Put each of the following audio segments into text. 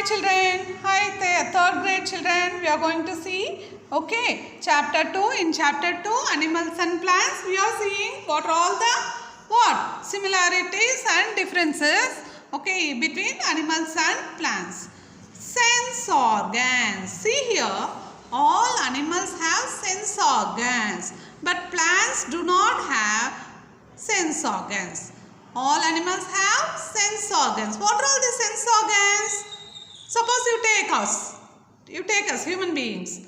children. Hi, third grade children. We are going to see, okay, chapter 2. In chapter 2, animals and plants, we are seeing what are all the similarities and differences, okay, between animals and plants. Sense organs. See here, all animals have sense organs, but plants do not have sense organs. All animals have sense organs. What are all the sense organs? Suppose you take us human beings.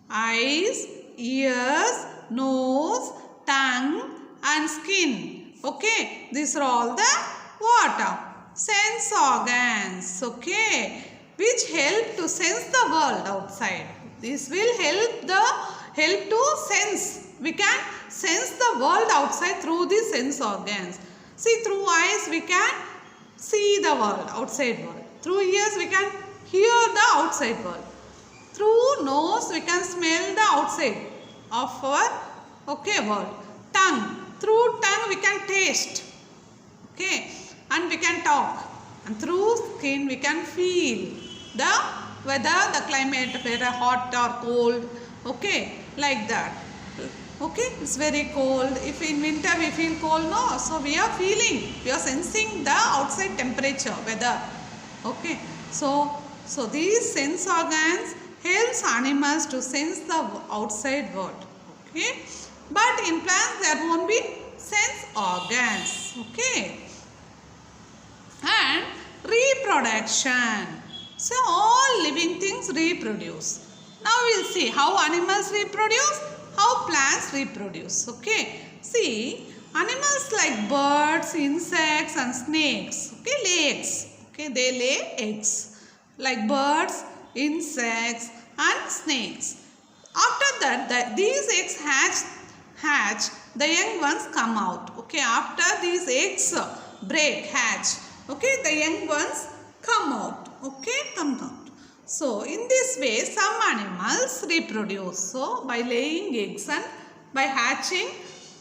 Eyes, ears, nose, tongue and skin. Okay, these are all the what? Sense organs. Okay, which help to sense the world outside. This will help to sense. We can sense the world outside through the sense organs. See, through eyes we can see the world, outside world. Through ears we can hear the outside world. Through nose we can smell the outside of our world. Tongue, through tongue we can taste, okay, and we can talk. And through skin we can feel the weather, the climate, whether hot or cold, okay, like that. Okay, it's very cold. If in winter we feel cold, no, so we are sensing the outside temperature, weather. Okay, so these sense organs helps animals to sense the outside world. Okay, but in plants there won't be sense organs. Okay, and reproduction. So all living things reproduce. Now we'll see how animals reproduce, how plants reproduce. Okay, see, animals like birds, insects and snakes, okay, lay eggs. Okay, they lay eggs like birds, insects and snakes. After that, these eggs hatch, the young ones come out. Okay, after these eggs hatch, okay, the young ones come out. Okay, come out. So, in this way, some animals reproduce. So, by laying eggs and by hatching,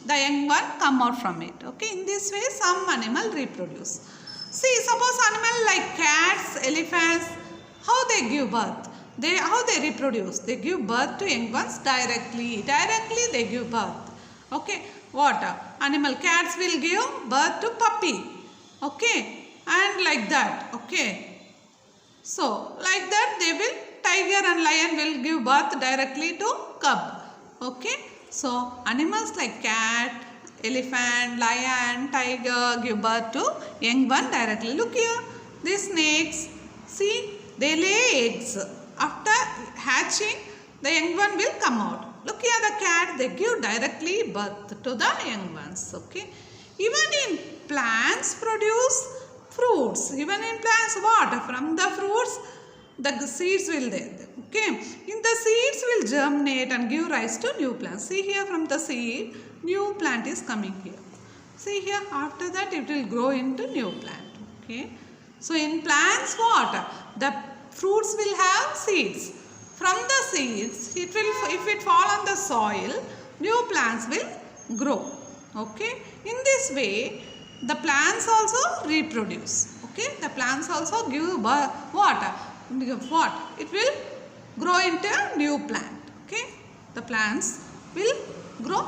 the young one come out from it. Okay, in this way, some animal reproduce. See, suppose animal like cats, elephants, how they give birth? How they reproduce? They give birth to young ones directly. Directly they give birth. Okay, what? Animal cats will give birth to puppy. Okay, and like that. Okay. So, like that they will, tiger and lion will give birth directly to cub. Okay. So, animals like cat, elephant, lion, tiger give birth to young one directly. Look here, these snakes, see, they lay eggs. After hatching, the young one will come out. Look here, the cat, they give directly birth to the young ones. Okay. Even in plants produce fruits. Even in plants, what? From the fruits, the seeds will there. Okay. In the seeds will germinate and give rise to new plants. See here, from the seed, new plant is coming here. See here, after that it will grow into new plant. Okay. So in plants, what? The fruits will have seeds. From the seeds, it will, if it fall on the soil, new plants will grow. Okay. In this way, the plants also reproduce. Okay, the plants also give birth. What? It will grow into a new plant. Okay, the plants will grow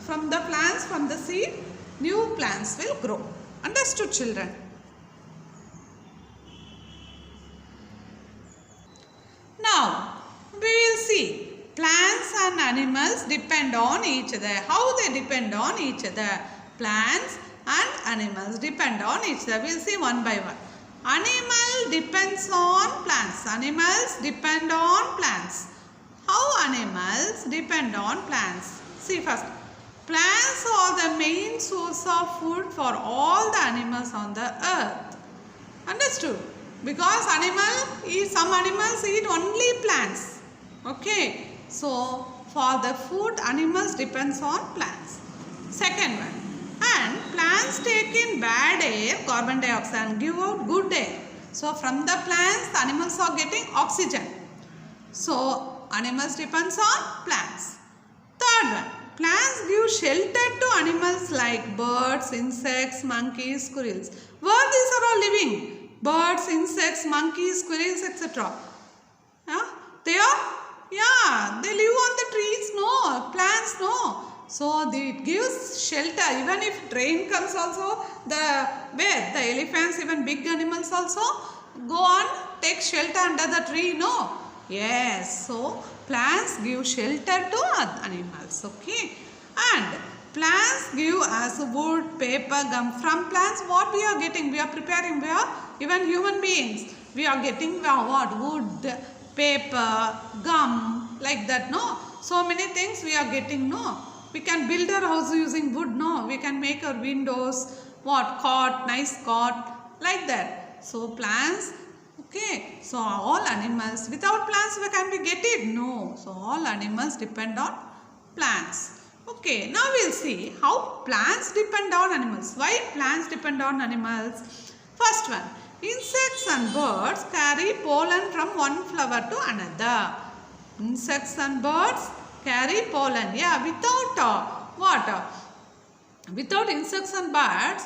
from the plants, from the seed, new plants will grow. Understood, children? Now, we will see plants and animals depend on each other. How they depend on each other? Plants and animals depend on each other. We will see one by one. Animal depends on plants. Animals depend on plants. How animals depend on plants? See first. Plants are the main source of food for all the animals on the earth. Understood? Because some animals eat only plants. Okay. So, for the food, animals depends on plants. Second one. And plants take in bad air, carbon dioxide, and give out good air. So, from the plants, the animals are getting oxygen. So, animals depends on plants. Third one, plants give shelter to animals like birds, insects, monkeys, squirrels. Where these are all living? birds, insects, monkeys, squirrels, etc. Yeah, they are, yeah, they live on the trees, no, plants, no. So it gives shelter. Even if rain comes also, the elephants, even big animals also go on, take shelter under the tree, no. Yes, so plants give shelter to animals, okay. And plants give us wood, paper, gum. From plants what we are getting? We are preparing, we are, even human beings, we are getting what? Wood, paper, gum, like that, no. So many things we are getting, no. We can build our house using wood, no. We can make our windows, what? Cot, nice cot, like that. So plants, okay. So all animals, without plants can we get it? No. So all animals depend on plants. Okay, now we'll see how plants depend on animals. Why plants depend on animals? First one, insects and birds carry pollen from one flower to another. Insects and birds carry pollen. Yeah, without what? Without insects and birds,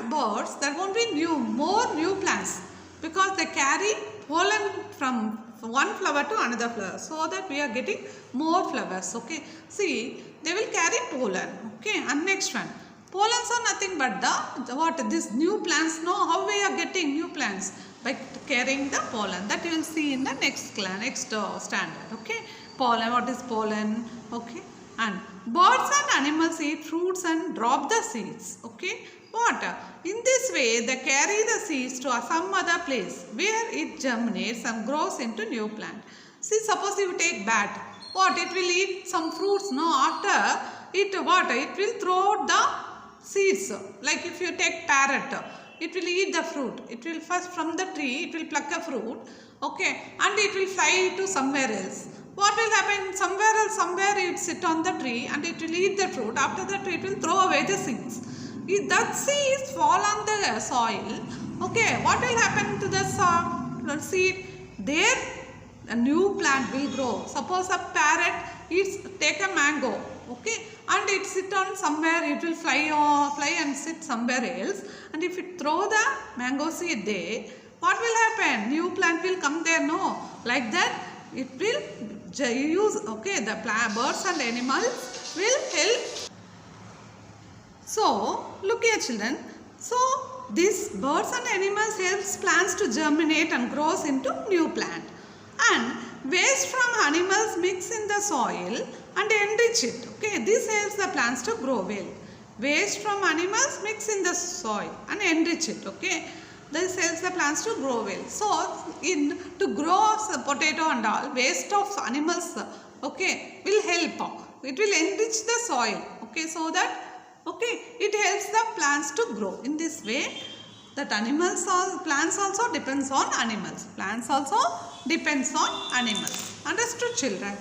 there won't be more new plants, because they carry pollen from one flower to another flower, so that we are getting more flowers. Okay, see, they will carry pollen. Okay, and next one, pollens are nothing but this new plants. No, how we are getting new plants? By carrying the pollen. That you will see in the next standard. Okay, pollen. What is pollen? Okay, and birds and animals eat fruits and drop the seeds. Okay, what? In this way, they carry the seeds to some other place where it germinates and grows into new plant. See, suppose you take bat. What? It will eat some fruits. No, after it, what? It will throw the seeds. Like if you take parrot, it will eat the fruit. It will first from the tree, it will pluck a fruit. Okay, and it will fly to somewhere else. What will happen? Somewhere it sit on the tree and it will eat the fruit. After that, it will throw away the seeds. If that seeds fall on the soil, okay, what will happen to the seed? There a new plant will grow. Suppose a parrot take a mango, okay, and it sit on somewhere, it will fly and sit somewhere else, and if it throw the mango seed there, what will happen? New plant will come there, no, like that it will use, okay, the birds and animals will help. So look here children, so these birds and animals helps plants to germinate and grows into new plant. And waste from animals mix in the soil and enrich it. Okay, this helps the plants to grow well. Waste from animals mix in the soil and enrich it. Okay, this helps the plants to grow well. So, to grow potato and all, waste of animals, okay, will help. It will enrich the soil. Okay, so that, okay, it helps the plants to grow. In this way, that plants also depends on animals. Plants also depends on animals. Understood, children?